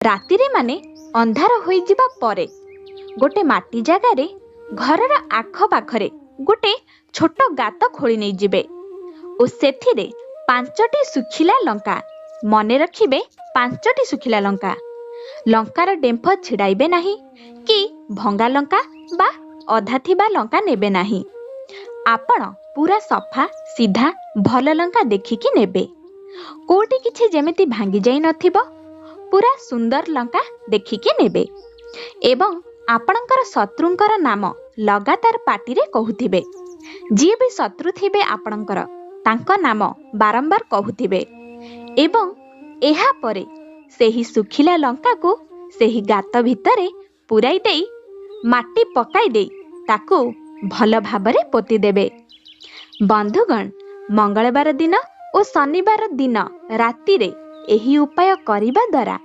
ରାତିରେ ମାନେ ଅନ୍ଧାର ହୋଇଯିବା ପରେ ଗୋଟେ ମାଟି ଜାଗାରେ ଘରର ଆଖପାଖରେ ଗୋଟେ ଛୋଟ ଗାତ ଖୋଳି ନେଇଯିବେ ଓ ସେଥିରେ 5ଟି ଶୁଖିଲା ଲଙ୍କା, ମନେ ରଖିବେ 5ଟି ଶୁଖିଲା ଲଙ୍କା, ଲଙ୍କାର ଡେମ୍ଫ ଛିଡ଼ାଇବେ ନାହିଁ କି ଭଙ୍ଗା ଲଙ୍କା ବା ଅଧା ଥିବା ଲଙ୍କା ନେବେ ନାହିଁ। ଆପଣ ପୁରା ସଫା ସିଧା ଭଲ ଲଙ୍କା ଦେଖିକି ନେବେ। କୋଉଠି କିଛି ଯେମିତି ଭାଙ୍ଗି ଯାଇ ନଥିବ, ପୁରା ସୁନ୍ଦର ଲଙ୍କା ଦେଖିକି ନେବେ ଏବଂ ଆପଣଙ୍କର ଶତ୍ରୁଙ୍କର ନାମ ଲଗାତାର ପାଟିରେ କହୁଥିବେ। ଯିଏ ବି ଶତ୍ରୁ ଥିବେ ଆପଣଙ୍କର, ତାଙ୍କ ନାମ ବାରମ୍ବାର କହୁଥିବେ ଏବଂ ଏହାପରେ ସେହି ଶୁଖିଲା ଲଙ୍କାକୁ ସେହି ଗାତ ଭିତରେ ପୁରାଇ ଦେଇ ମାଟି ପକାଇ ଦେଇ ତାକୁ ଭଲ ଭାବରେ ପୋତିଦେବେ। ବନ୍ଧୁଗଣ, ମଙ୍ଗଳବାର ଦିନ ଓ ଶନିବାର ଦିନ ରାତିରେ ଏହି ଉପାୟ କରିବା ଦ୍ୱାରା